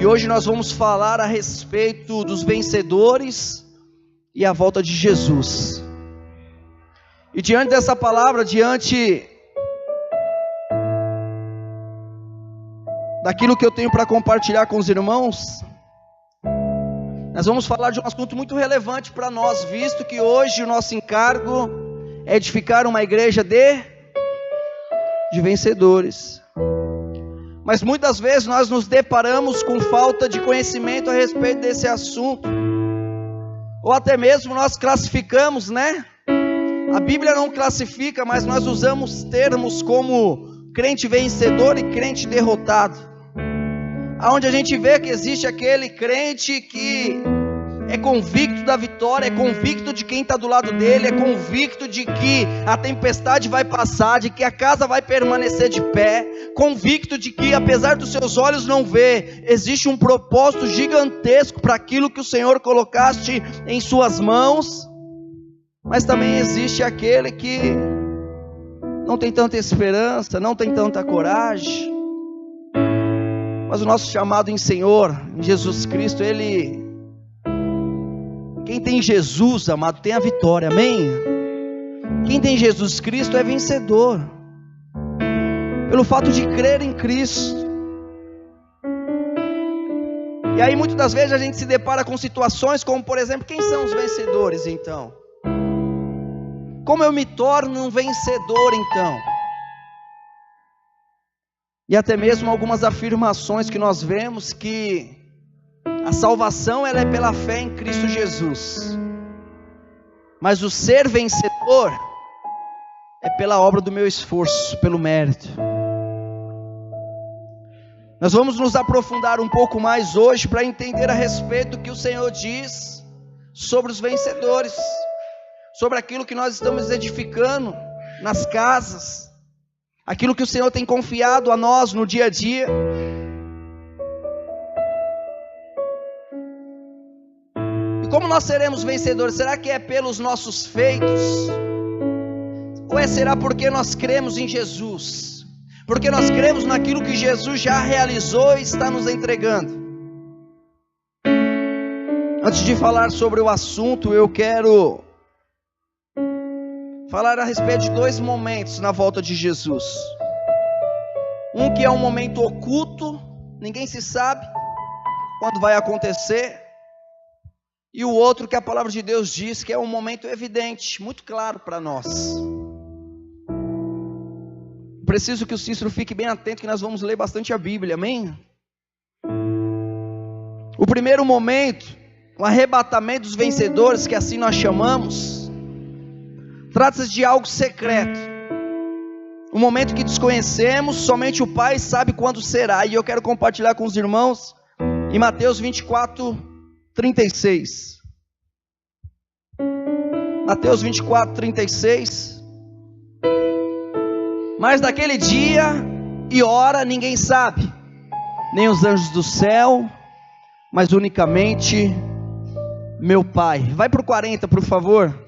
E hoje nós vamos falar a respeito dos vencedores e a volta de Jesus. E diante dessa palavra, diante daquilo que eu tenho para compartilhar com os irmãos, nós vamos falar de um assunto muito relevante para nós, visto que hoje o nosso encargo é edificar uma igreja de vencedores. Mas muitas vezes nós nos deparamos com falta de conhecimento a respeito desse assunto, ou até mesmo nós classificamos, né? A Bíblia não classifica, mas nós usamos termos como crente vencedor e crente derrotado, aonde a gente vê que existe aquele crente que é convicto da vitória, é convicto de quem está do lado dele, é convicto de que a tempestade vai passar, de que a casa vai permanecer de pé, convicto de que apesar dos seus olhos não ver, existe um propósito gigantesco para aquilo que o Senhor colocaste em suas mãos. Mas também existe aquele que não tem tanta esperança, não tem tanta coragem. Mas o nosso chamado em Senhor, em Jesus Cristo, quem tem Jesus, amado, tem a vitória, amém? Quem tem Jesus Cristo é vencedor, pelo fato de crer em Cristo. E aí muitas das vezes a gente se depara com situações como, por exemplo, quem são os vencedores então? Como eu me torno um vencedor então? E até mesmo algumas afirmações que nós vemos que a salvação ela é pela fé em Cristo Jesus, mas o ser vencedor é pela obra do meu esforço, pelo mérito. Nós vamos nos aprofundar um pouco mais hoje para entender a respeito do que o Senhor diz sobre os vencedores, sobre aquilo que nós estamos edificando nas casas, aquilo que o Senhor tem confiado a nós no dia a dia. Como nós seremos vencedores? Será que é pelos nossos feitos? Ou será porque nós cremos em Jesus? Porque nós cremos naquilo que Jesus já realizou e está nos entregando? Antes de falar sobre o assunto, eu quero falar a respeito de dois momentos na volta de Jesus. Um que é um momento oculto, ninguém se sabe quando vai acontecer. E o outro que a palavra de Deus diz que é um momento evidente, muito claro para nós. Preciso que o Cícero fique bem atento que nós vamos ler bastante a Bíblia, amém? O primeiro momento, o arrebatamento dos vencedores, que assim nós chamamos, trata-se de algo secreto. Um momento que desconhecemos, somente o Pai sabe quando será. E eu quero compartilhar com os irmãos em Mateus 24:36. Mateus 24:36. Mas daquele dia e hora ninguém sabe, nem os anjos do céu, mas unicamente meu Pai. Vai para o 40, por favor.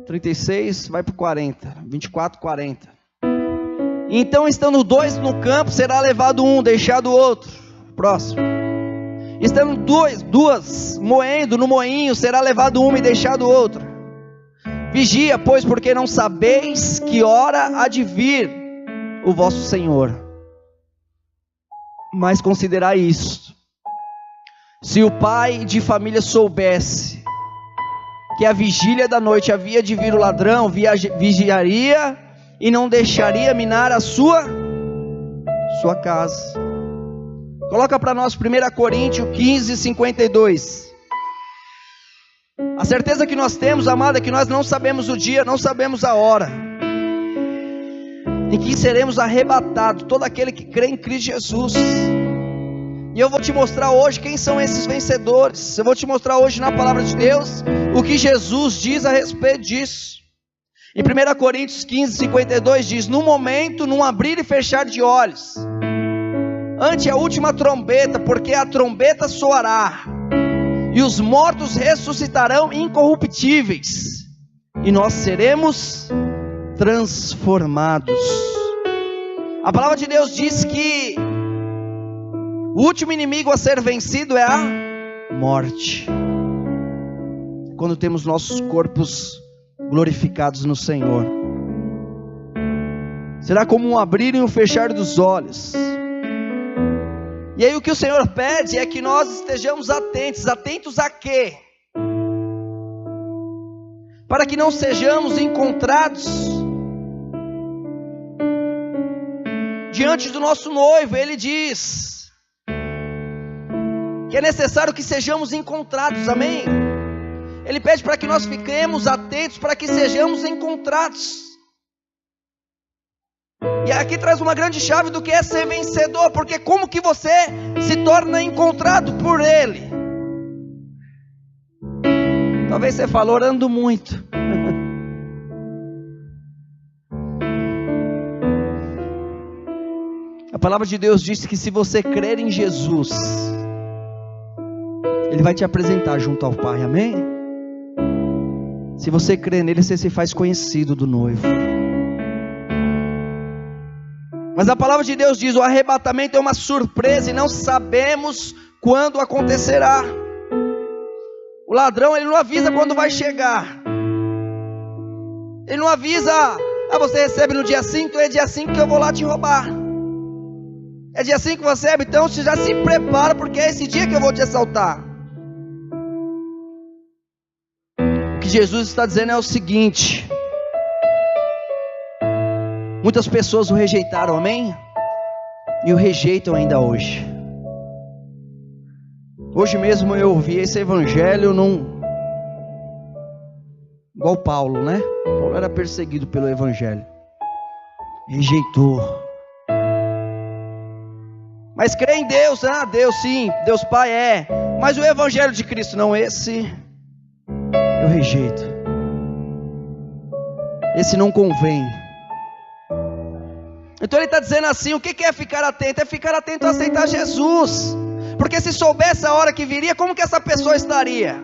36, vai para o 40. 24:40. Então, estando dois no campo, será levado um, deixado o outro. Próximo. Estando duas moendo no moinho, será levado uma e deixado outra. Vigia, pois, porque não sabeis que hora há de vir o vosso Senhor. Mas considerai isto: se o pai de família soubesse que a vigília da noite havia de vir o ladrão, vigiaria e não deixaria minar a sua casa. Coloca para nós 1 Coríntios 15:52. A certeza que nós temos, amada, é que nós não sabemos o dia, não sabemos a hora em que seremos arrebatados, todo aquele que crê em Cristo Jesus. E eu vou te mostrar hoje quem são esses vencedores. Eu vou te mostrar hoje na palavra de Deus o que Jesus diz a respeito disso. Em 1 Coríntios 15:52 diz: no momento, num abrir e fechar de olhos, ante a última trombeta, porque a trombeta soará, e os mortos ressuscitarão incorruptíveis, e nós seremos transformados. A palavra de Deus diz que O último inimigo a ser vencido é a morte. Quando temos nossos corpos glorificados no Senhor. Será como um abrir e um fechar dos olhos. E aí o que o Senhor pede é que nós estejamos atentos. Atentos a quê? Para que não sejamos encontrados diante do nosso noivo. Ele diz que é necessário que sejamos encontrados, amém? Ele pede para que nós fiquemos atentos, para que sejamos encontrados. E aqui traz uma grande chave do que é ser vencedor, porque como que você se torna encontrado por Ele? Talvez você fale orando muito. A palavra de Deus diz que se você crer em Jesus, Ele vai te apresentar junto ao Pai, amém? Se você crer nele, você se faz conhecido do noivo. Mas a palavra de Deus diz: o arrebatamento é uma surpresa e não sabemos quando acontecerá. O ladrão, ele não avisa quando vai chegar. Ele não avisa: você recebe no dia 5, é dia 5 que eu vou lá te roubar. É dia 5 que você recebe, então você já se prepara, porque é esse dia que eu vou te assaltar. O que Jesus está dizendo é o seguinte: muitas pessoas o rejeitaram, amém? E o rejeitam ainda hoje. Hoje mesmo eu ouvi esse evangelho igual Paulo, né? Paulo era perseguido pelo evangelho. Rejeitou. Mas crê em Deus, Deus sim, Deus Pai é. Mas o evangelho de Cristo não, esse eu rejeito. Esse não convém. Então ele está dizendo assim: o que é ficar atento? É ficar atento a aceitar Jesus. Porque se soubesse a hora que viria, como que essa pessoa estaria?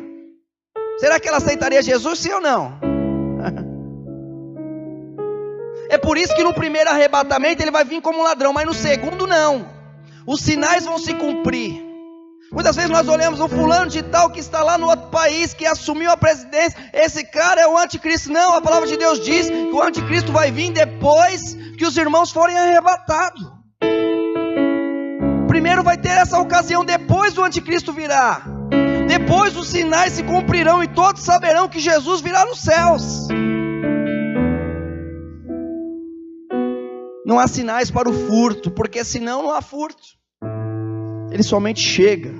Será que ela aceitaria Jesus, sim ou não? É por isso que no primeiro arrebatamento ele vai vir como um ladrão, mas no segundo não. Os sinais vão se cumprir. Muitas vezes nós olhamos um fulano de tal que está lá no outro país, que assumiu a presidência, esse cara é o anticristo. Não, a palavra de Deus diz que o anticristo vai vir depois que os irmãos forem arrebatados. Primeiro vai ter essa ocasião, depois o anticristo virá. Depois os sinais se cumprirão e todos saberão que Jesus virá nos céus. Não há sinais para o furto, porque senão não há furto. Ele somente chega.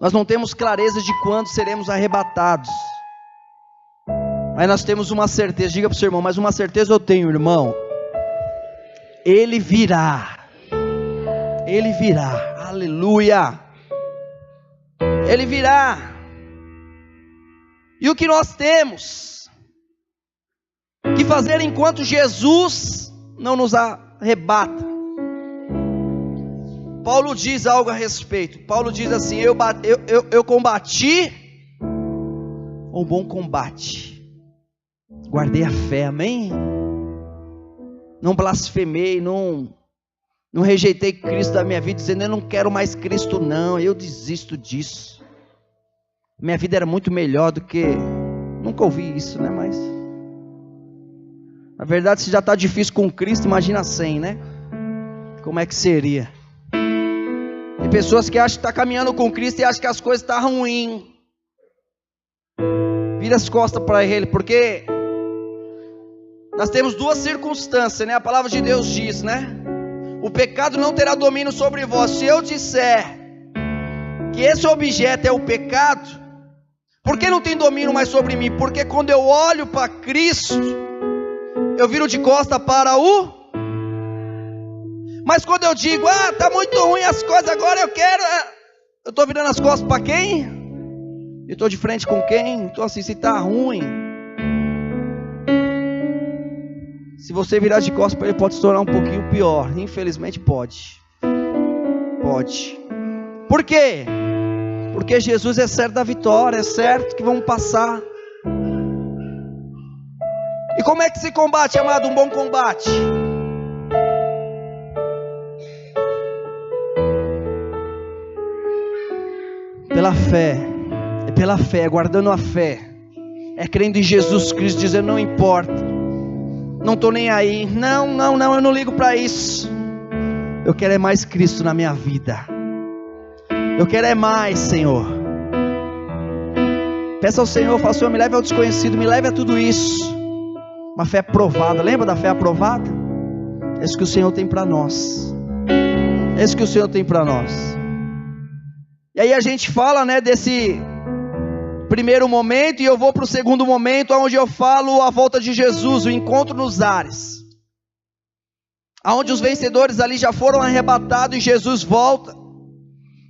Nós não temos clareza de quando seremos arrebatados. Mas nós temos uma certeza. Diga para o seu irmão: mas uma certeza eu tenho, irmão. Ele virá. Ele virá. Aleluia. Ele virá. E o que nós temos que fazer enquanto Jesus não nos arrebata? Paulo diz algo a respeito. Paulo diz assim: eu combati um bom combate, guardei a fé, amém? Não blasfemei, não rejeitei Cristo da minha vida, dizendo: eu não quero mais Cristo não, eu desisto disso. Minha vida era muito melhor do que... Nunca ouvi isso, né? Mas na verdade, se já está difícil com Cristo, imagina sem, né? Como é que seria? Tem pessoas que acham que está caminhando com Cristo e acham que as coisas estão ruins. Vira as costas para Ele, porque nós temos duas circunstâncias, né? A palavra de Deus diz, né? O pecado não terá domínio sobre vós. Se eu disser que esse objeto é o pecado, por que não tem domínio mais sobre mim? Porque quando eu olho para Cristo, eu viro de costa para o... Mas quando eu digo: está muito ruim as coisas, agora eu quero... Eu estou virando as costas para quem? Eu estou de frente com quem? Então assim, se está ruim, se você virar de costas para ele, pode se tornar um pouquinho pior. Infelizmente pode. Pode. Por quê? Porque Jesus é certo da vitória, é certo que vamos passar. E como é que se combate, amado, um bom combate? pela fé, guardando a fé, é crendo em Jesus Cristo, dizendo: não importa, não estou nem aí, não, eu não ligo para isso, eu quero é mais Cristo na minha vida, eu quero é mais, Senhor. Peça ao Senhor, fala: Senhor, me leve ao desconhecido, me leve a tudo isso. Uma fé aprovada, lembra da fé aprovada? É isso que o Senhor tem para nós, é isso que o Senhor tem para nós. E aí a gente fala, né, desse primeiro momento, e eu vou para o segundo momento, onde eu falo a volta de Jesus, o encontro nos ares, onde os vencedores ali já foram arrebatados e Jesus volta.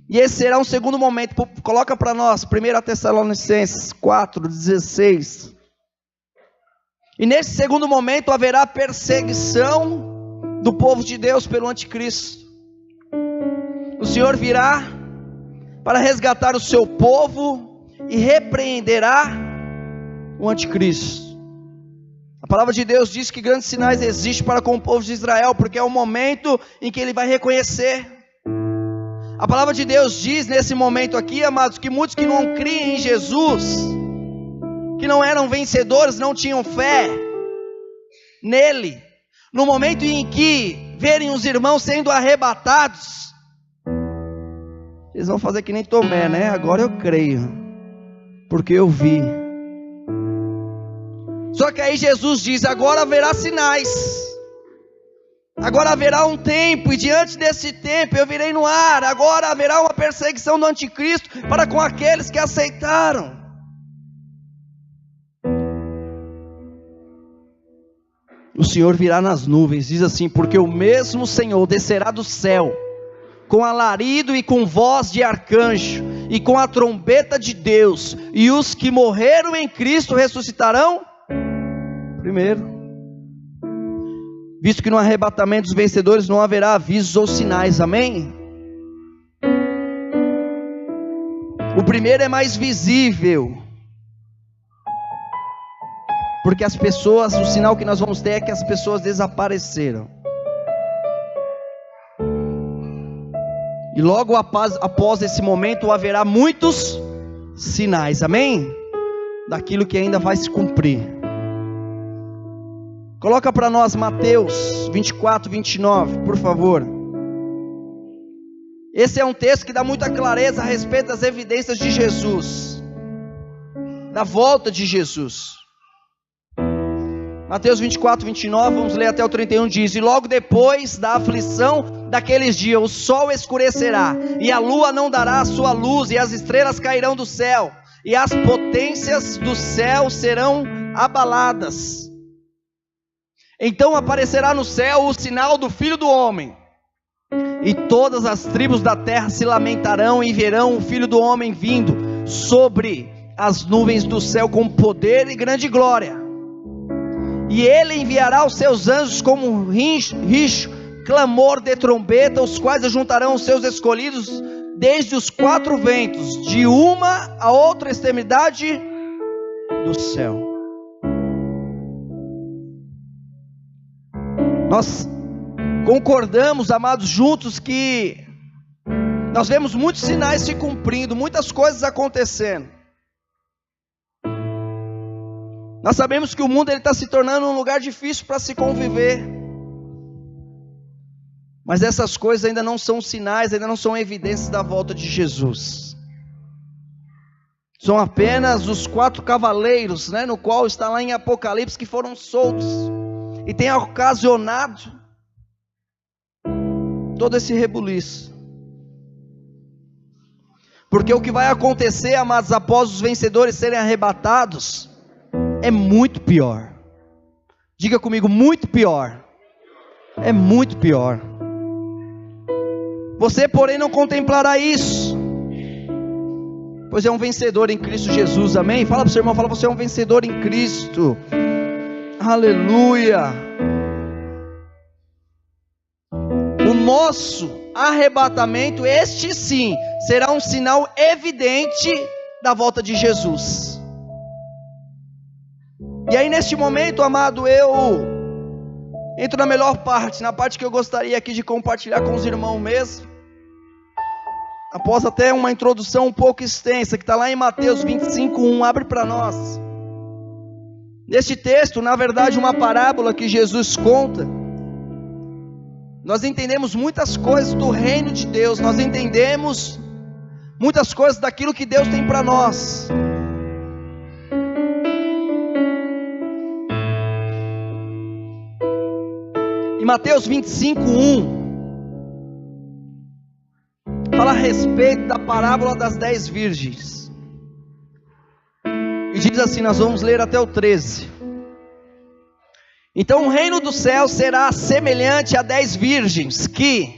E esse será um segundo momento. Coloca para nós 1 Tessalonicenses 4:16. E nesse segundo momento haverá perseguição do povo de Deus pelo anticristo. O Senhor virá para resgatar o seu povo e repreenderá o anticristo. A palavra de Deus diz que grandes sinais existem para com o povo de Israel, porque é o momento em que ele vai reconhecer. A palavra de Deus diz nesse momento aqui, amados, que muitos que não criam em Jesus, que não eram vencedores, não tinham fé nele, no momento em que verem os irmãos sendo arrebatados, eles vão fazer que nem Tomé, né? Agora eu creio, porque eu vi. Só que aí Jesus diz: agora haverá sinais, agora haverá um tempo, e diante desse tempo eu virei no ar. Agora haverá uma perseguição do anticristo para com aqueles que aceitaram. O Senhor virá nas nuvens, diz assim: porque o mesmo Senhor descerá do céu, com alarido e com voz de arcanjo, e com a trombeta de Deus, e os que morreram em Cristo ressuscitarão primeiro. Visto que no arrebatamento dos vencedores não haverá avisos ou sinais, amém? O primeiro é mais visível, porque as pessoas, o sinal que nós vamos ter é que as pessoas desapareceram. E logo após esse momento haverá muitos sinais, amém? Daquilo que ainda vai se cumprir. Coloca para nós Mateus 24:29, por favor. Esse é um texto que dá muita clareza a respeito das evidências de Jesus, da volta de Jesus. Mateus 24:29, vamos ler até o 31, diz: e logo depois da aflição daqueles dias, o sol escurecerá, e a lua não dará a sua luz, e as estrelas cairão do céu, e as potências do céu serão abaladas. Então aparecerá no céu o sinal do Filho do Homem, e todas as tribos da terra se lamentarão e verão o Filho do Homem vindo sobre as nuvens do céu com poder e grande glória. E ele enviará os seus anjos como um richo, clamor de trombeta, os quais ajuntarão os seus escolhidos desde os quatro ventos, de uma a outra extremidade do céu. Nós concordamos, amados, juntos, que nós vemos muitos sinais se cumprindo, muitas coisas acontecendo. Nós sabemos que o mundo está se tornando um lugar difícil para se conviver. Mas essas coisas ainda não são sinais, ainda não são evidências da volta de Jesus. São apenas os 4 cavaleiros, né, no qual está lá em Apocalipse, que foram soltos e tem ocasionado todo esse rebuliço. Porque o que vai acontecer, amados, após os vencedores serem arrebatados, é muito pior. Diga comigo: muito pior. É muito pior. Você, porém, não contemplará isso, pois é um vencedor em Cristo Jesus, amém? Fala para o seu irmão, fala: você é um vencedor em Cristo. Aleluia. O nosso arrebatamento, este sim, será um sinal evidente da volta de Jesus. E aí neste momento, amado, eu entro na melhor parte, na parte que eu gostaria aqui de compartilhar com os irmãos mesmo. após até uma introdução um pouco extensa, que está lá em Mateus 25:1, abre para nós. Neste texto, na verdade, uma parábola que Jesus conta, nós entendemos muitas coisas do reino de Deus, nós entendemos muitas coisas daquilo que Deus tem para nós. Em Mateus 25:1, fala a respeito da parábola das 10 virgens. E diz assim, nós vamos ler até o 13. Então o reino do céu será semelhante a 10 virgens que,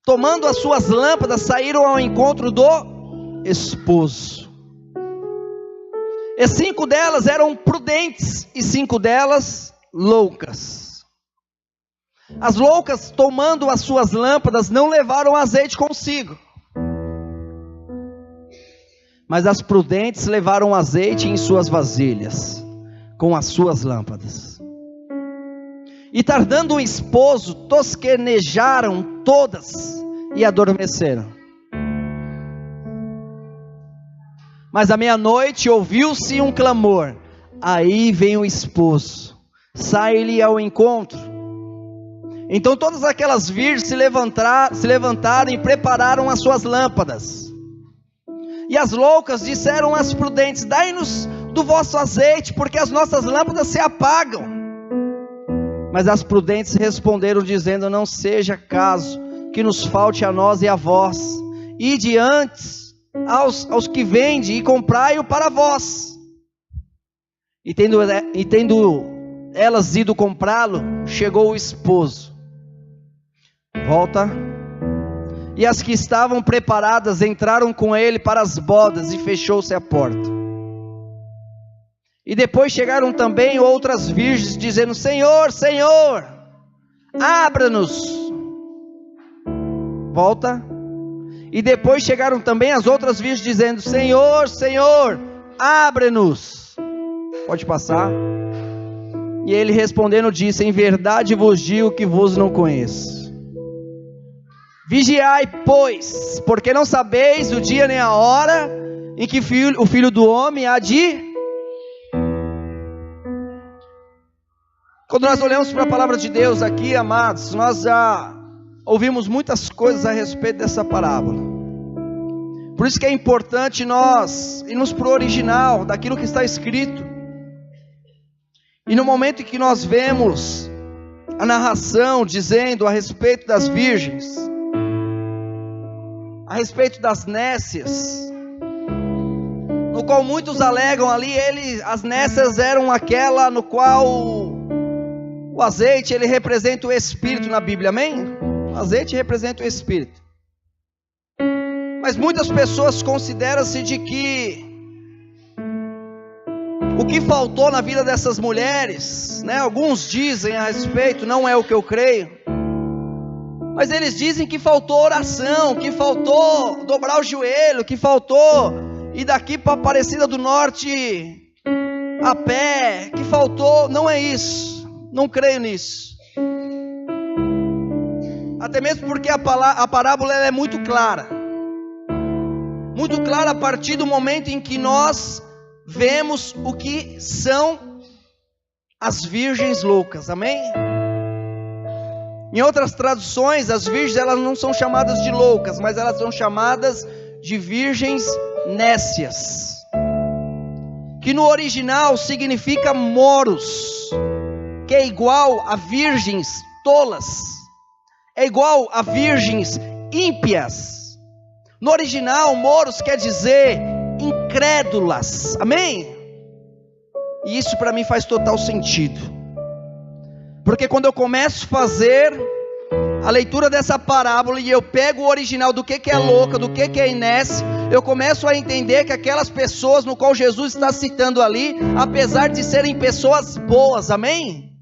tomando as suas lâmpadas, saíram ao encontro do esposo. E 5 delas eram prudentes e 5 delas loucas. As loucas, tomando as suas lâmpadas, não levaram azeite consigo. Mas as prudentes levaram azeite em suas vasilhas, com as suas lâmpadas. E tardando o esposo, tosquenejaram todas e adormeceram. Mas à meia-noite ouviu-se um clamor: aí vem o esposo, sai-lhe ao encontro. Então todas aquelas virgens se levantaram e prepararam as suas lâmpadas. E as loucas disseram às prudentes: dai-nos do vosso azeite, porque as nossas lâmpadas se apagam. Mas as prudentes responderam dizendo: não seja caso que nos falte a nós e a vós, ide antes aos que vendem e comprai-o para vós. E tendo elas ido comprá-lo, chegou o esposo. Volta. E as que estavam preparadas entraram com ele para as bodas, e fechou-se a porta. E depois chegaram também outras virgens, dizendo: Senhor, Senhor, abra-nos. Volta. E depois chegaram também as outras virgens, dizendo: Senhor, Senhor, abre-nos. Pode passar. E ele respondendo disse: em verdade vos digo que vos não conheço. Vigiai, pois, porque não sabeis o dia nem a hora em que o Filho do Homem há de... Quando nós olhamos para a palavra de Deus aqui, amados, nós já ouvimos muitas coisas a respeito dessa parábola. Por isso que é importante nós irmos para o original daquilo que está escrito. E no momento em que nós vemos a narração dizendo a respeito das virgens, a respeito das nécias, no qual muitos alegam ali, as nécias eram aquela no qual o azeite ele representa o Espírito na Bíblia, amém? O azeite representa o Espírito. Mas muitas pessoas consideram-se de que o que faltou na vida dessas mulheres, né? Alguns dizem a respeito, não é o que eu creio, mas eles dizem que faltou oração, que faltou dobrar o joelho, que faltou ir daqui para Aparecida do Norte a pé, que faltou. Não é isso, não creio nisso. Até mesmo porque a parábola ela é muito clara a partir do momento em que nós vemos o que são as virgens loucas, amém? Em outras traduções, as virgens elas não são chamadas de loucas, mas elas são chamadas de virgens nécias, que no original significa moros, que é igual a virgens tolas, é igual a virgens ímpias. No original, moros quer dizer incrédulas, amém? E isso para mim faz total sentido. Porque quando eu começo a fazer a leitura dessa parábola e eu pego o original do que é louca, do que é inércia, eu começo a entender que aquelas pessoas no qual Jesus está citando ali, apesar de serem pessoas boas, amém?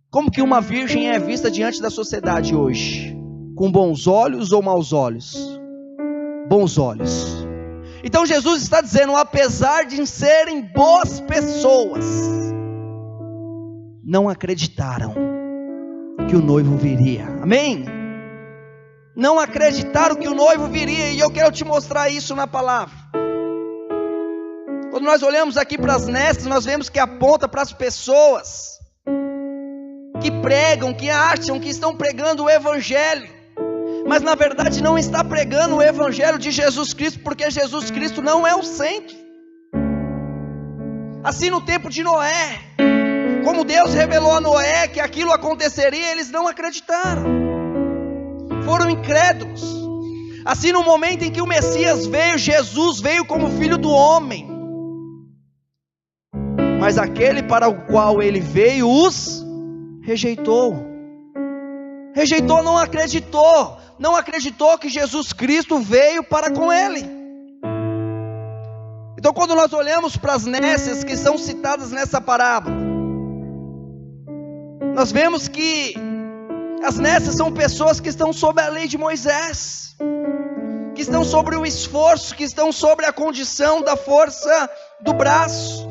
Como que uma virgem é vista diante da sociedade hoje? Com bons olhos ou maus olhos? Bons olhos. Então Jesus está dizendo, apesar de serem boas pessoas, não acreditaram que o noivo viria, amém? não acreditaram que o noivo viria, e eu quero te mostrar isso na palavra. Quando nós olhamos aqui para as nestes, nós vemos que aponta para as pessoas que pregam, que acham que estão pregando o evangelho, mas na verdade não está pregando o evangelho de Jesus Cristo, porque Jesus Cristo não é o centro. Assim no tempo de Noé, como Deus revelou a Noé que aquilo aconteceria, eles não acreditaram, foram incrédulos. Assim no momento em que o Messias veio, Jesus veio como filho do homem, mas aquele para o qual ele veio os rejeitou, não acreditou que Jesus Cristo veio para com ele. Então quando nós olhamos para as nécias que são citadas nessa parábola, nós vemos que as nécias são pessoas que estão sob a lei de Moisés, que estão sobre o esforço, que estão sobre a condição da força do braço.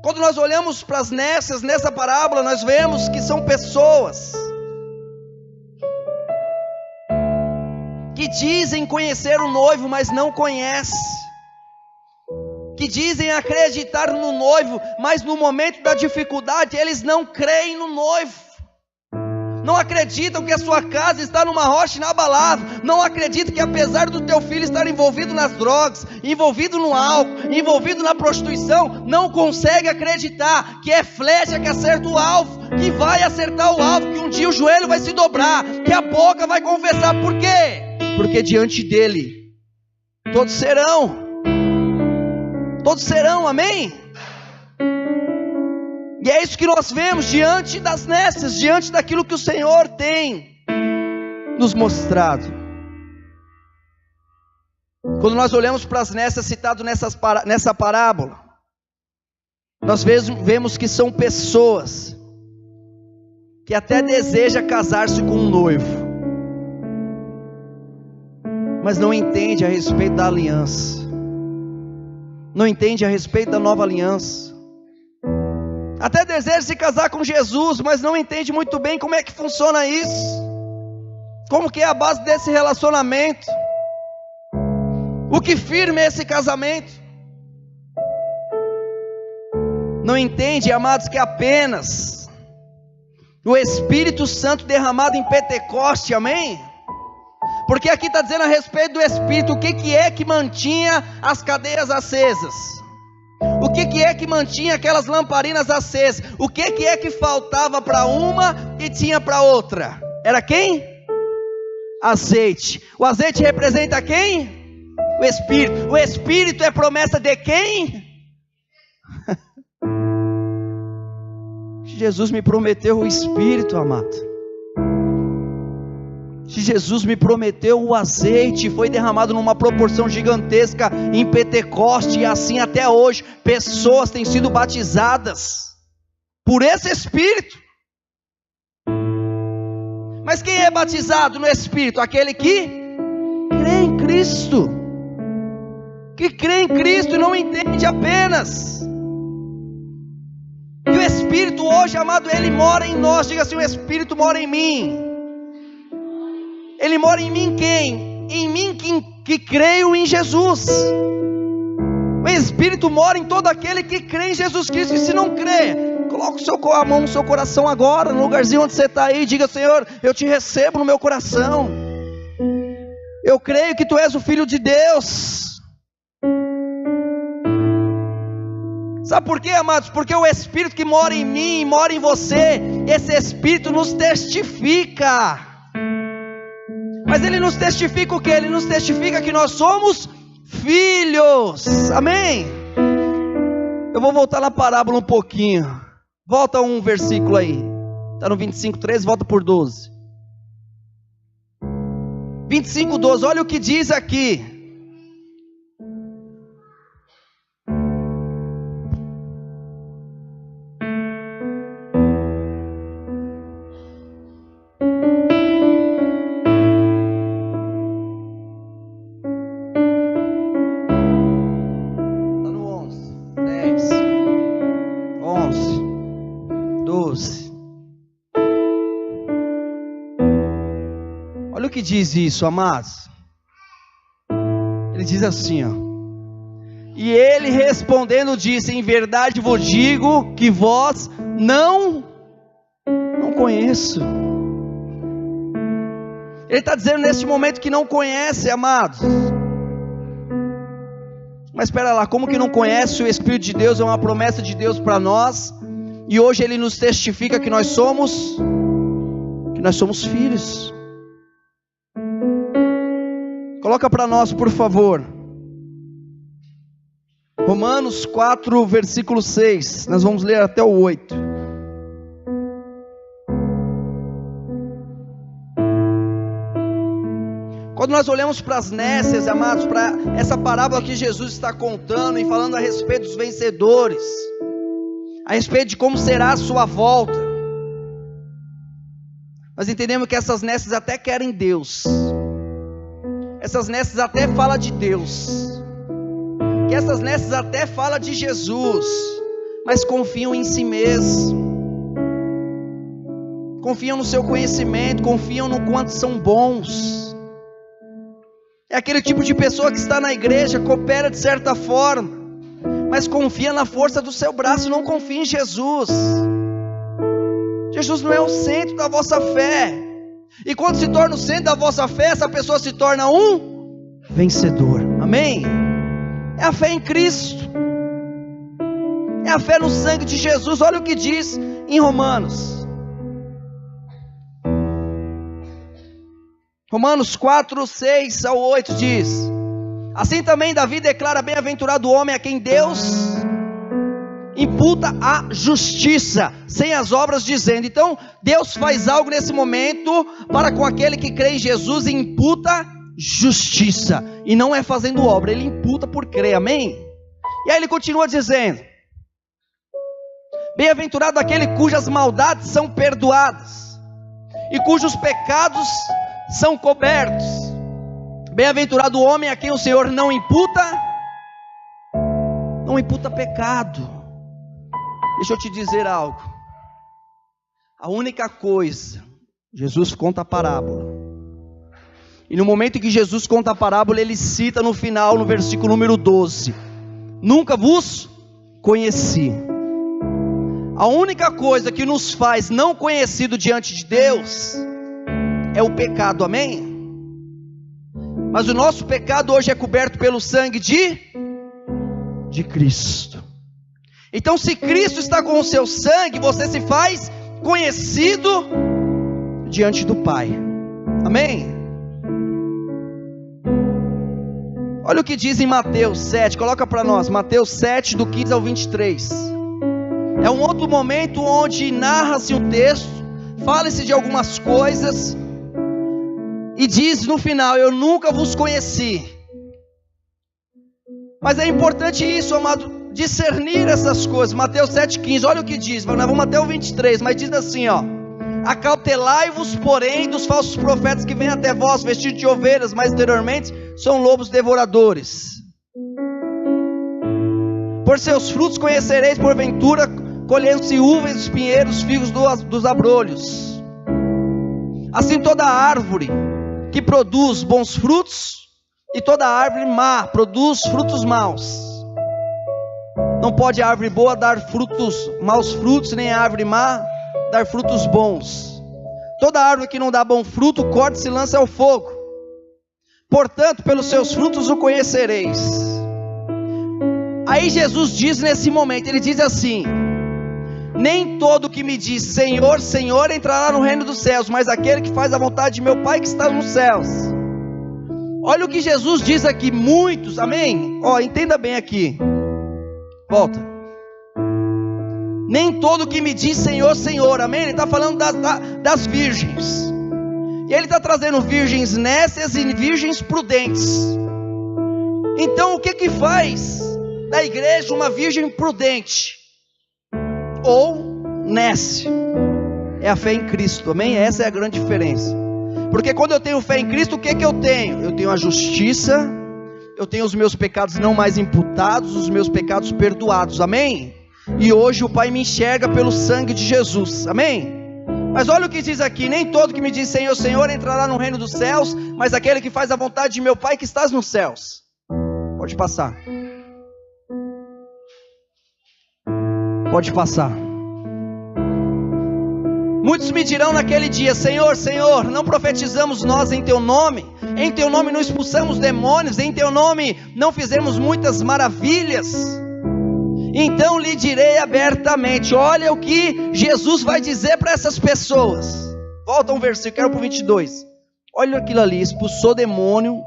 Quando nós olhamos para as nécias nessa parábola, nós vemos que são pessoas que dizem conhecer o noivo, mas não conhecem, que dizem acreditar no noivo, mas no momento da dificuldade eles não creem no noivo, não acreditam que a sua casa está numa rocha inabalável, não acreditam que apesar do teu filho estar envolvido nas drogas, envolvido no álcool, envolvido na prostituição, não consegue acreditar que é flecha que acerta o alvo, que vai acertar o alvo, que um dia o joelho vai se dobrar, que a boca vai confessar. Por quê? Porque diante dele todos serão, amém? E é isso que nós vemos diante das nécias, diante daquilo que o Senhor tem nos mostrado. Quando nós olhamos para as nécias citadas nessa parábola, nós vemos que são pessoas que até desejam casar-se com um noivo, mas não entende a respeito da aliança, não entende a respeito da nova aliança. Até deseja se casar com Jesus, mas não entende muito bem como é que funciona isso, como que é a base desse relacionamento, o que firma esse casamento. Não entende, amados, que apenas o Espírito Santo derramado em Pentecoste, amém? Porque aqui está dizendo a respeito do Espírito, o que é que mantinha as cadeias acesas? O que é que mantinha aquelas lamparinas acesas? O que é que faltava para uma e tinha para outra? Era quem? Azeite. O azeite representa quem? O Espírito. O Espírito é promessa de quem? Jesus me prometeu o Espírito, amado. Se Jesus me prometeu o azeite, foi derramado numa proporção gigantesca em Pentecoste, e assim até hoje, pessoas têm sido batizadas por esse Espírito. Mas quem é batizado no Espírito? Aquele que crê em Cristo, que crê em Cristo e não entende apenas que o Espírito hoje, amado, Ele mora em nós. Diga assim: o Espírito mora em mim. Ele mora em mim quem? Em mim que creio em Jesus. O Espírito mora em todo aquele que crê em Jesus Cristo. E se não crê, coloque a mão no seu coração agora, no lugarzinho onde você está aí. Diga: Senhor, eu te recebo no meu coração. Eu creio que Tu és o Filho de Deus. Sabe por quê, amados? Porque o Espírito que mora em mim, mora em você, esse Espírito nos testifica. Mas Ele nos testifica o quê? Ele nos testifica que nós somos filhos, amém? Eu vou voltar na parábola um pouquinho. Volta um versículo aí, está no 25:13, volta por 12. 25:12, olha o que diz aqui. Olha o que diz isso, amados. Ele diz assim, ó. E ele respondendo disse: em verdade vos digo que vós não conheço. Ele está dizendo neste momento que não conhece, amados. Mas espera lá, como que não conhece? O Espírito de Deus é uma promessa de Deus para nós. E hoje Ele nos testifica que nós somos filhos. Coloca para nós, por favor. Romanos 4, versículo 6. Nós vamos ler até o 8. Quando nós olhamos para as nécias, amados, para essa parábola que Jesus está contando e falando a respeito dos vencedores, a respeito de como será a sua volta, nós entendemos que essas nécias até querem Deus, essas nécias até falam de Deus, que essas nécias até falam de Jesus, mas confiam em si mesmo, confiam no seu conhecimento, confiam no quanto são bons. É aquele tipo de pessoa que está na igreja, coopera de certa forma, mas confia na força do seu braço, não confia em Jesus. Jesus não é o centro da vossa fé. E quando se torna o centro da vossa fé, essa pessoa se torna um vencedor. Amém? É a fé em Cristo. É a fé no sangue de Jesus. Olha o que diz em Romanos 4, 6 ao 8 diz: assim também Davi declara: bem-aventurado o homem a quem Deus imputa a justiça, sem as obras, dizendo. Então Deus faz algo nesse momento para com aquele que crê em Jesus e imputa justiça, e não é fazendo obra, ele imputa por crer, amém? E aí ele continua dizendo: bem-aventurado aquele cujas maldades são perdoadas e cujos pecados são cobertos. Bem-aventurado o homem a quem o Senhor não imputa pecado. Deixa eu te dizer algo. A única coisa, Jesus conta a parábola, e no momento em que Jesus conta a parábola, ele cita no final, no versículo número 12: nunca vos conheci. A única coisa que nos faz não conhecido diante de Deus é o pecado, amém? Mas o nosso pecado hoje é coberto pelo sangue de Cristo. Então, se Cristo está com o seu sangue, você se faz conhecido diante do Pai, amém? Olha o que diz em Mateus 7, coloca para nós, Mateus 7, do 15 ao 23. É um outro momento onde narra-se um texto, fala-se de algumas coisas, e diz no final: eu nunca vos conheci. Mas é importante isso, amado, discernir essas coisas. Mateus 7,15, olha o que diz, nós vamos até o 23, mas diz assim, ó: acautelai-vos, porém, dos falsos profetas que vêm até vós, vestidos de ovelhas, mas anteriormente são lobos devoradores. Por seus frutos conhecereis, porventura, colhendo-se uvas dos pinheiros, figos dos abrolhos. Assim toda árvore que produz bons frutos, e toda árvore má produz frutos maus. Não pode a árvore boa dar maus frutos, nem a árvore má dar frutos bons. Toda árvore que não dá bom fruto, corta-se e lança ao fogo. Portanto, pelos seus frutos o conhecereis. Aí Jesus diz nesse momento, ele diz assim: nem todo que me diz Senhor, Senhor entrará no reino dos céus, mas aquele que faz a vontade de meu Pai que está nos céus. Olha o que Jesus diz aqui, muitos, amém? Entenda bem aqui, volta. Nem todo que me diz Senhor, Senhor, amém? Ele está falando das virgens, e ele está trazendo virgens nécias e virgens prudentes. Então o que faz da igreja uma virgem prudente ou nécia? É a fé em Cristo, amém? Essa é a grande diferença. Porque quando eu tenho fé em Cristo, o que eu tenho? Eu tenho a justiça, eu tenho os meus pecados não mais imputados, os meus pecados perdoados, amém? E hoje o Pai me enxerga pelo sangue de Jesus, amém? Mas olha o que diz aqui: nem todo que me diz Senhor, Senhor entrará no reino dos céus, mas aquele que faz a vontade de meu Pai que estás nos céus. Pode passar. Pode passar. Muitos me dirão naquele dia: Senhor, Senhor, não profetizamos nós em Teu nome? Em Teu nome não expulsamos demônios? Em Teu nome não fizemos muitas maravilhas? Então lhe direi abertamente. Olha o que Jesus vai dizer para essas pessoas. Volta um versículo, quero para o 22. Olha aquilo ali: expulsou demônio,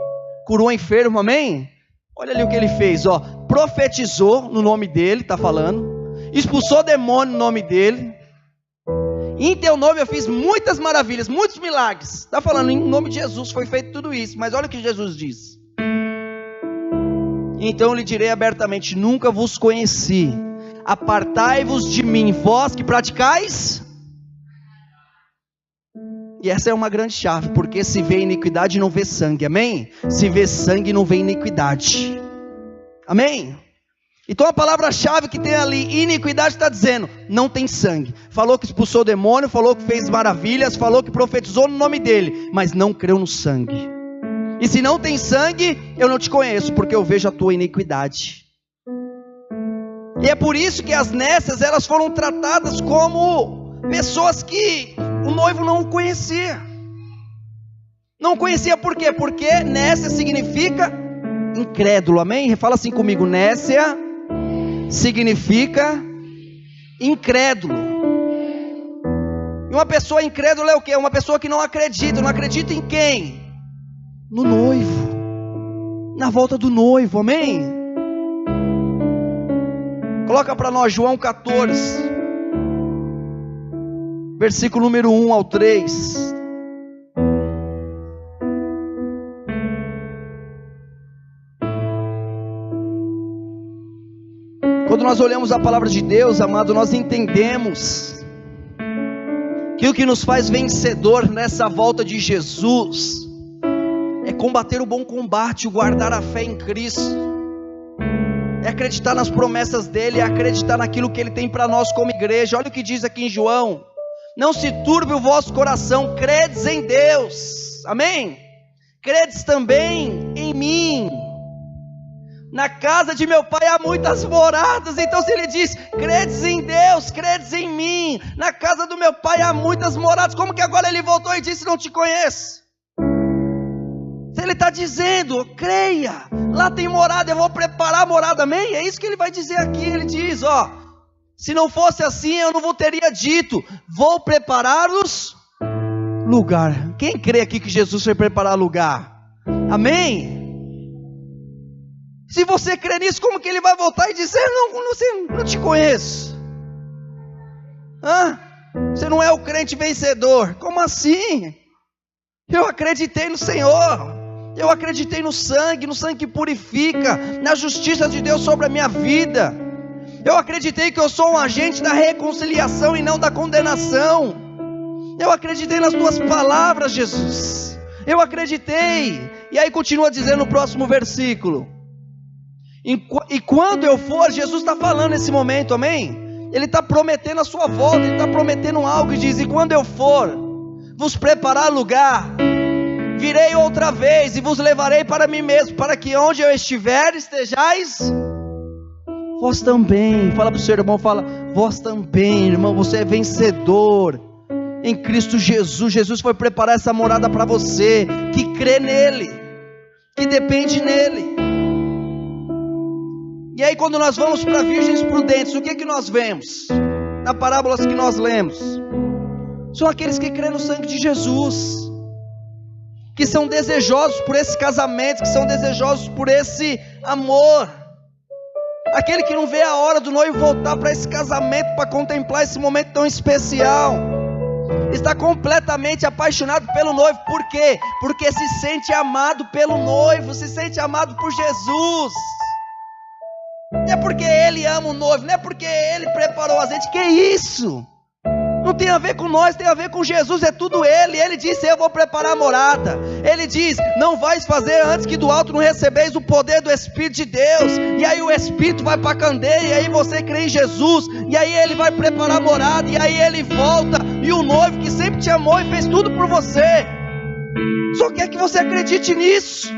curou enfermo, amém? Olha ali o que ele fez, ó. Profetizou no nome dele, está falando. Expulsou demônio no nome dele. Em Teu nome eu fiz muitas maravilhas, muitos milagres. Está falando em nome de Jesus, foi feito tudo isso. Mas olha o que Jesus diz: então lhe direi abertamente: nunca vos conheci, apartai-vos de mim, vós que praticais. E essa é uma grande chave, porque se vê iniquidade não vê sangue, amém? Se vê sangue não vê iniquidade, amém? Então a palavra-chave que tem ali, iniquidade, está dizendo, não tem sangue. Falou que expulsou o demônio, falou que fez maravilhas, falou que profetizou no nome dele, mas não creu no sangue. E se não tem sangue, eu não te conheço, porque eu vejo a tua iniquidade. E é por isso que as nécias, elas foram tratadas como pessoas que o noivo não conhecia. Não conhecia por quê? Porque nécia significa incrédulo, amém? Fala assim comigo: nécia significa incrédulo. E uma pessoa incrédula é o quê? Uma pessoa que não acredita. Não acredita em quem? No noivo, na volta do noivo, amém? Coloca para nós João 14, versículo número 1 ao 3. Quando nós olhamos a palavra de Deus, amado, nós entendemos que o que nos faz vencedor nessa volta de Jesus é combater o bom combate, guardar a fé em Cristo, é acreditar nas promessas dele, é acreditar naquilo que ele tem para nós como igreja. Olha o que diz aqui em João: não se turbe o vosso coração, credes em Deus, amém? Credes também em mim. Na casa de meu pai há muitas moradas. Então se ele diz, credes em Deus, credes em mim, na casa do meu pai há muitas moradas, como que agora ele voltou e disse, não te conheço? Se ele está dizendo, creia, lá tem morada, eu vou preparar a morada, amém? É isso que ele vai dizer aqui. Ele diz, ó, se não fosse assim eu não teria dito, vou preparar-los lugar. Quem crê aqui que Jesus foi preparar lugar? Amém? Se você crê nisso, como que ele vai voltar e dizer, não te conheço? Você não é o crente vencedor. Como assim? Eu acreditei no Senhor, eu acreditei no sangue que purifica, na justiça de Deus sobre a minha vida. Eu acreditei que eu sou um agente da reconciliação e não da condenação. Eu acreditei nas tuas palavras, Jesus. Eu acreditei. E aí continua dizendo no próximo versículo, e quando eu for, Jesus está falando nesse momento, amém? Ele está prometendo a sua volta, ele está prometendo algo e diz, e quando eu for vos preparar lugar, virei outra vez e vos levarei para mim mesmo, para que onde eu estiver, estejais vós também. Fala para o seu irmão, fala, vós também, irmão, você é vencedor em Cristo Jesus. Jesus foi preparar essa morada para você, que crê nele, que depende nele. E aí quando nós vamos para virgens prudentes, o que nós vemos? Na parábolas que nós lemos, são aqueles que creem no sangue de Jesus, que são desejosos por esse casamento, que são desejosos por esse amor. Aquele que não vê a hora do noivo voltar para esse casamento, para contemplar esse momento tão especial. Está completamente apaixonado pelo noivo. Por quê? Porque se sente amado pelo noivo, se sente amado por Jesus. Não é porque ele ama o noivo, não é porque ele preparou o azeite. Que isso? Não tem a ver com nós, tem a ver com Jesus, é tudo ele. Ele disse, eu vou preparar a morada. Ele diz, não vais fazer antes que do alto não recebeis o poder do Espírito de Deus. E aí o Espírito vai para a candeia, e aí você crê em Jesus, e aí ele vai preparar a morada, e aí ele volta, e o noivo que sempre te amou e fez tudo por você, só quer que você acredite nisso.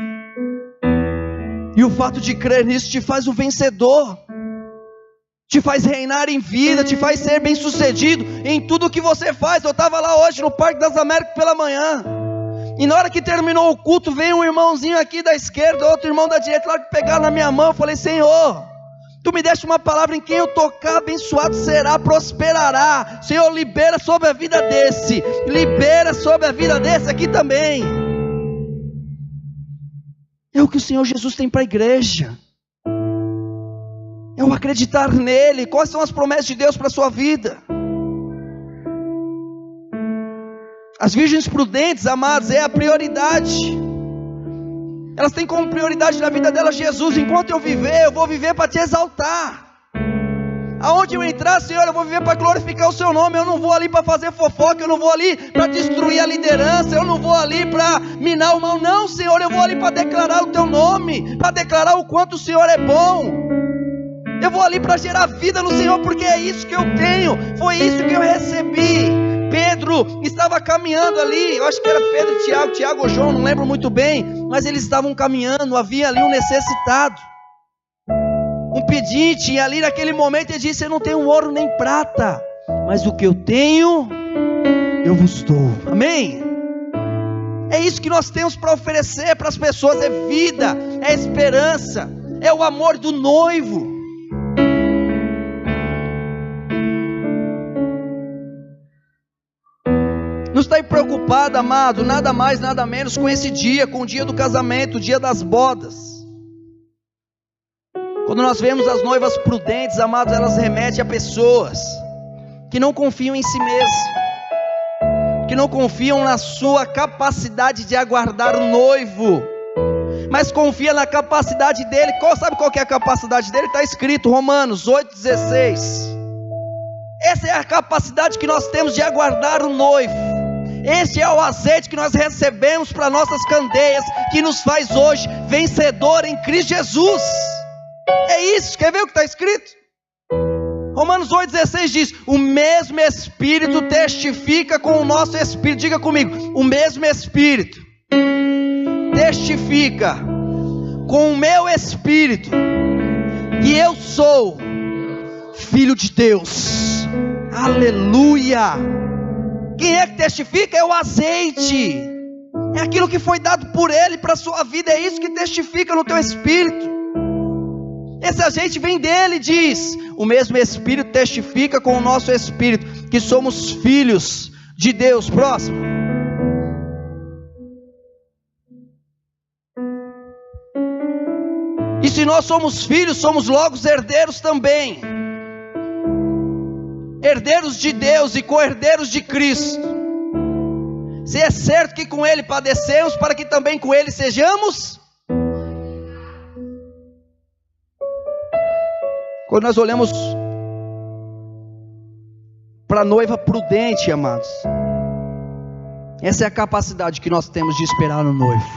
E o fato de crer nisso te faz um vencedor, te faz reinar em vida, te faz ser bem sucedido em tudo que você faz. Eu estava lá hoje no Parque das Américas pela manhã, e na hora que terminou o culto, veio um irmãozinho aqui da esquerda, outro irmão da direita, lá que pegaram na minha mão. Eu falei: Senhor, Tu me deste uma palavra, em quem eu tocar, abençoado será, prosperará. Senhor, libera sobre a vida desse, libera sobre a vida desse aqui também. É o que o Senhor Jesus tem para a igreja, é o acreditar nele. Quais são as promessas de Deus para a sua vida? As virgens prudentes, amados, é a prioridade. Elas têm como prioridade na vida delas Jesus. Enquanto eu viver, eu vou viver para te exaltar. Aonde eu entrar, Senhor, eu vou viver para glorificar o seu nome. Eu não vou ali para fazer fofoca, eu não vou ali para destruir a liderança, eu não vou ali para minar o mal. Não, Senhor, eu vou ali para declarar o teu nome, para declarar o quanto o Senhor é bom. Eu vou ali para gerar vida no Senhor, porque é isso que eu tenho, foi isso que eu recebi. Pedro estava caminhando ali, eu acho que era Pedro, Tiago ou João, não lembro muito bem, mas eles estavam caminhando, havia ali um necessitado, um pedinte, e ali naquele momento ele disse: eu não tenho ouro nem prata, mas o que eu tenho, eu vos dou. Amém? É isso que nós temos para oferecer para as pessoas, é vida, é esperança, é o amor do noivo. Não está preocupado, amado, nada mais, nada menos com esse dia, com o dia do casamento, o dia das bodas. Quando nós vemos as noivas prudentes, amados, elas remetem a pessoas que não confiam em si mesmas, que não confiam na sua capacidade de aguardar o noivo, mas confia na capacidade dele. Sabe qual que é a capacidade dele? Está escrito, Romanos 8,16. Essa é a capacidade que nós temos de aguardar o noivo. Esse é o azeite que nós recebemos para nossas candeias, que nos faz hoje vencedor em Cristo Jesus. É isso, quer ver o que está escrito? Romanos 8,16 diz: o mesmo Espírito testifica com o nosso Espírito. Diga comigo: o mesmo Espírito testifica com o meu Espírito que eu sou Filho de Deus. Aleluia! Quem é que testifica? É o azeite, é aquilo que foi dado por Ele para a sua vida, é isso que testifica no teu espírito. Esse azeite vem dele, diz: o mesmo Espírito testifica com o nosso espírito que somos filhos de Deus. Próximo. E se nós somos filhos, somos logo herdeiros também, herdeiros de Deus e co-herdeiros de Cristo. Se é certo que com Ele padecemos, para que também com Ele sejamos. Quando nós olhamos para a noiva prudente, amados, essa é a capacidade que nós temos de esperar no noivo.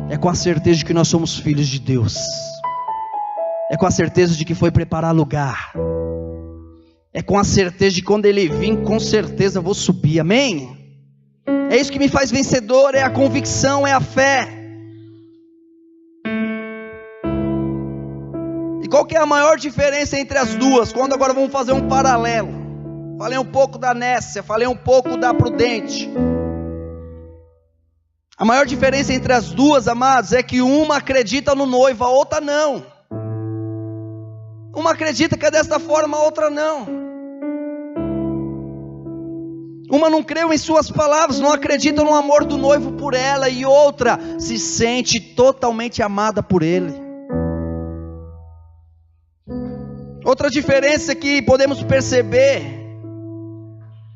É com a certeza de que nós somos filhos de Deus, é com a certeza de que foi preparar lugar, é com a certeza de que quando Ele vir, com certeza vou subir. Amém? É isso que me faz vencedor, é a convicção, é a fé. E qual que é a maior diferença entre as duas? Quando agora vamos fazer um paralelo. Falei um pouco da nécia, falei um pouco da prudente. A maior diferença entre as duas, amados, é que uma acredita no noivo, a outra não. Uma acredita que é desta forma, a outra não. Uma não creu em suas palavras, não acredita no amor do noivo por ela, e outra se sente totalmente amada por ele. Outra diferença que podemos perceber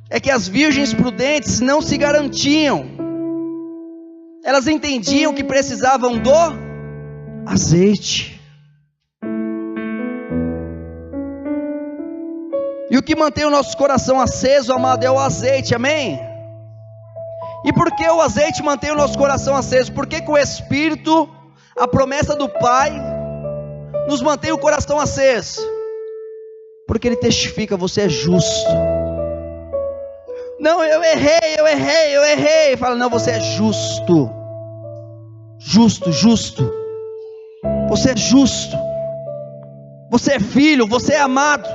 é que as virgens prudentes não se garantiam. Elas entendiam que precisavam do azeite. E o que mantém o nosso coração aceso, amado, é o azeite, amém? E por que o azeite mantém o nosso coração aceso? Porque com o Espírito, a promessa do Pai, nos mantém o coração aceso. Porque Ele testifica: você é justo, Não, eu errei. Fala, não, você é justo. Justo. Você é justo. Você é filho, você é amado.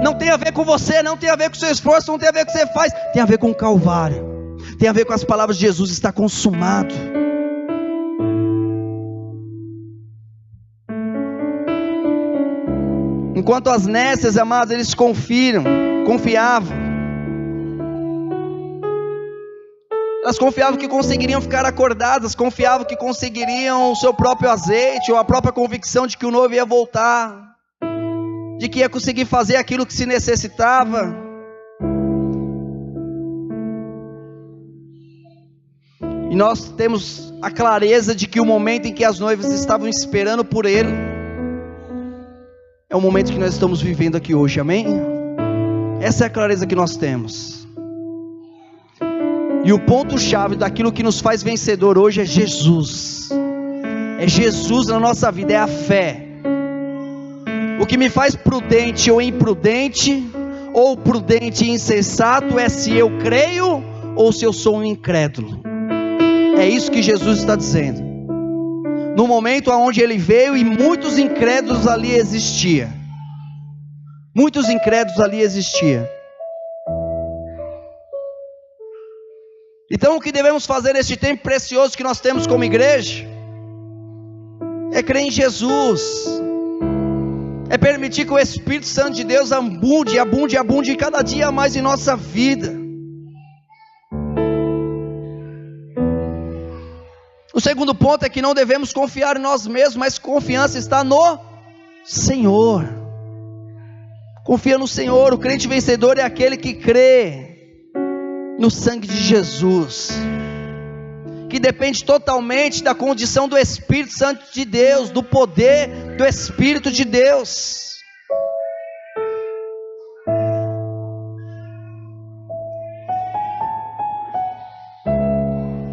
Não tem a ver com você, não tem a ver com o seu esforço, não tem a ver com o que você faz. Tem a ver com o Calvário. Tem a ver com as palavras de Jesus, está consumado. Enquanto as nécias, amados, eles confiavam. Elas confiavam que conseguiriam ficar acordadas, confiavam que conseguiriam o seu próprio azeite, ou a própria convicção de que o noivo ia voltar, de que ia conseguir fazer aquilo que se necessitava. E nós temos a clareza de que o momento em que as noivas estavam esperando por ele, é o momento que nós estamos vivendo aqui hoje, amém? Essa é a clareza que nós temos. E o ponto-chave daquilo que nos faz vencedor hoje é Jesus. É Jesus na nossa vida, é a fé. O que me faz prudente ou imprudente, ou prudente e insensato, é se eu creio ou se eu sou um incrédulo. É isso que Jesus está dizendo. No momento onde ele veio e muitos incrédulos ali existiam. Muitos incrédulos ali existiam. Então o que devemos fazer neste tempo precioso que nós temos como igreja é crer em Jesus, é permitir que o Espírito Santo de Deus abunde cada dia mais em nossa vida. O segundo ponto é que não devemos confiar em nós mesmos, mas confiança está no Senhor. Confia no Senhor. O crente vencedor é aquele que crê no sangue de Jesus, que depende totalmente da condição do Espírito Santo de Deus, do poder do Espírito de Deus.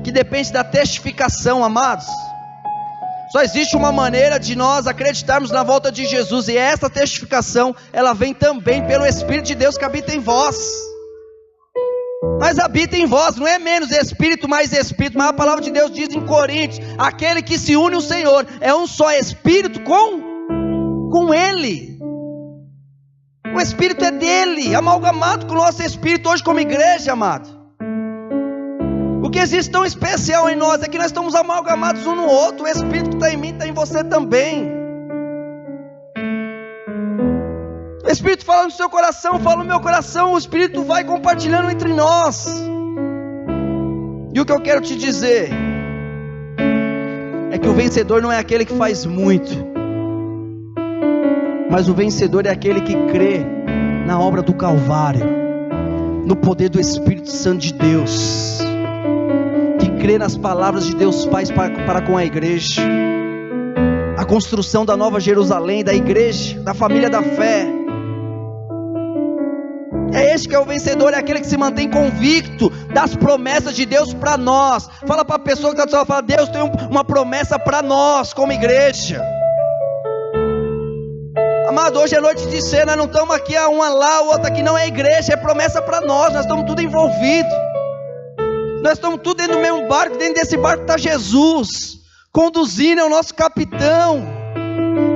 Que depende da testificação, amados. Só existe uma maneira de nós acreditarmos na volta de Jesus, e essa testificação, ela vem também pelo Espírito de Deus que habita em vós. Mas habita em vós, não é menos espírito, mais espírito, mas a palavra de Deus diz em Coríntios: aquele que se une ao Senhor é um só espírito com Ele. O espírito é dele, amalgamado com o nosso espírito hoje como igreja, amado. O que existe tão especial em nós é que nós estamos amalgamados um no outro. O espírito que está em mim está em você também. O Espírito fala no seu coração, fala no meu coração, o Espírito vai compartilhando entre nós. E o que eu quero te dizer é que o vencedor não é aquele que faz muito, mas o vencedor é aquele que crê na obra do Calvário, no poder do Espírito Santo de Deus, que crê nas palavras de Deus Pai para com a igreja, a construção da Nova Jerusalém, da igreja, da família da fé. É este que é o vencedor, é aquele que se mantém convicto das promessas de Deus para nós. Fala para a pessoa que está do seu lado, fala: Deus tem uma promessa para nós como igreja. Amado, hoje é noite de ceia, nós não estamos aqui uma lá, outra aqui, não é igreja, é promessa para nós estamos tudo envolvidos. Nós estamos tudo dentro do mesmo barco, dentro desse barco está Jesus, conduzindo, é o nosso capitão,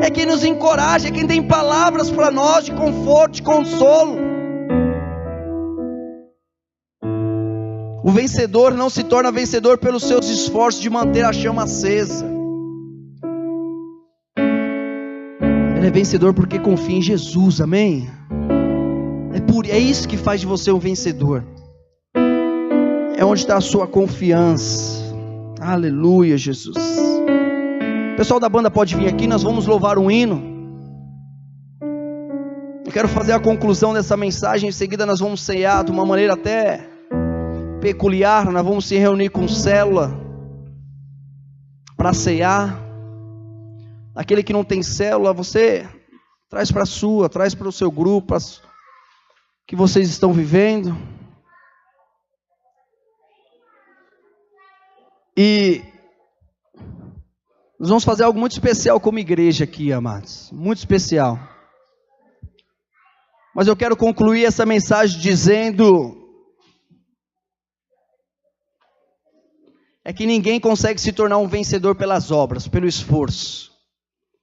é quem nos encoraja, é quem tem palavras para nós de conforto, de consolo. O vencedor não se torna vencedor pelos seus esforços de manter a chama acesa. Ele é vencedor porque confia em Jesus, amém? É isso que faz de você um vencedor. É onde está a sua confiança. Aleluia, Jesus. O pessoal da banda pode vir aqui, nós vamos louvar um hino. Eu quero fazer a conclusão dessa mensagem, em seguida nós vamos ceiar de uma maneira até peculiar. Nós vamos se reunir com célula para ceiar. Aquele que não tem célula, você traz para a sua, traz para o seu grupo, que vocês estão vivendo. E nós vamos fazer algo muito especial como igreja aqui, amados, muito especial. Mas eu quero concluir essa mensagem dizendo é que ninguém consegue se tornar um vencedor pelas obras, pelo esforço,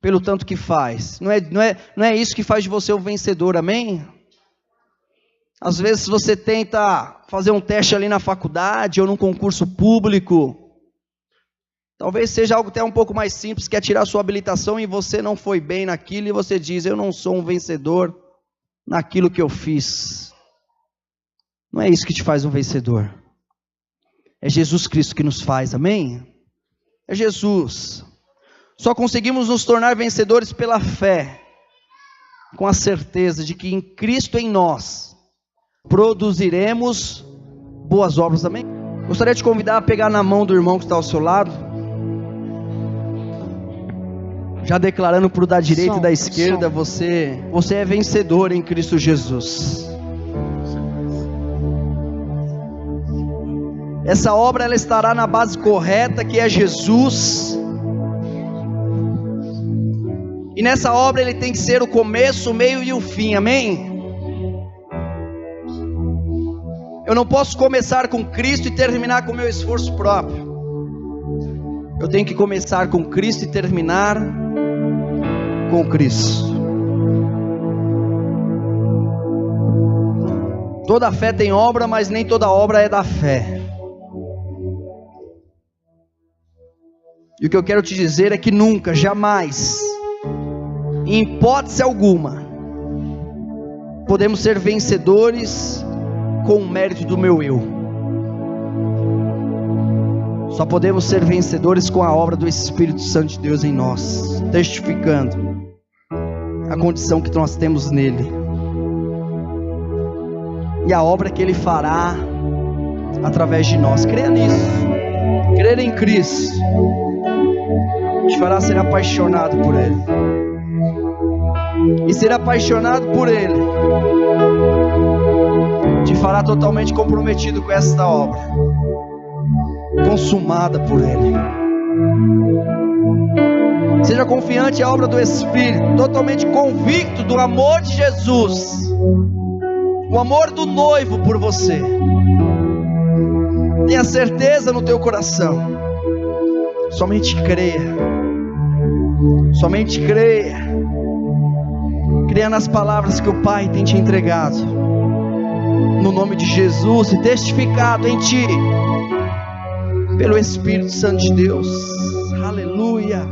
pelo tanto que faz. Não é isso que faz de você um vencedor, amém? Às vezes você tenta fazer um teste ali na faculdade ou num concurso público. Talvez seja algo até um pouco mais simples, que é tirar sua habilitação e você não foi bem naquilo e você diz, eu não sou um vencedor naquilo que eu fiz. Não é isso que te faz um vencedor. É Jesus Cristo que nos faz, amém? É Jesus. Só conseguimos nos tornar vencedores pela fé, com a certeza de que em Cristo em nós produziremos boas obras, amém? Gostaria de te convidar a pegar na mão do irmão que está ao seu lado, já declarando para o da direita e da esquerda, você é vencedor em Cristo Jesus. Essa obra ela estará na base correta, que é Jesus. E nessa obra ele tem que ser o começo, o meio e o fim, amém? Eu não posso começar com Cristo e terminar com o meu esforço próprio. Eu tenho que começar com Cristo e terminar com Cristo. Toda fé tem obra, mas nem toda obra é da fé. E o que eu quero te dizer é que nunca, jamais, em hipótese alguma, podemos ser vencedores com o mérito do meu eu. Só podemos ser vencedores com a obra do Espírito Santo de Deus em nós, testificando a condição que nós temos nele, e a obra que ele fará através de nós. Creia nisso, crer em Cristo te fará ser apaixonado por ele, e ser apaixonado por ele te fará totalmente comprometido com esta obra, consumada por ele. Seja confiante à obra do Espírito, totalmente convicto do amor de Jesus, o amor do noivo por você. Tenha certeza no teu coração, somente creia, somente creia, creia nas palavras que o Pai tem te entregado, no nome de Jesus, e testificado em ti pelo Espírito Santo de Deus. Aleluia.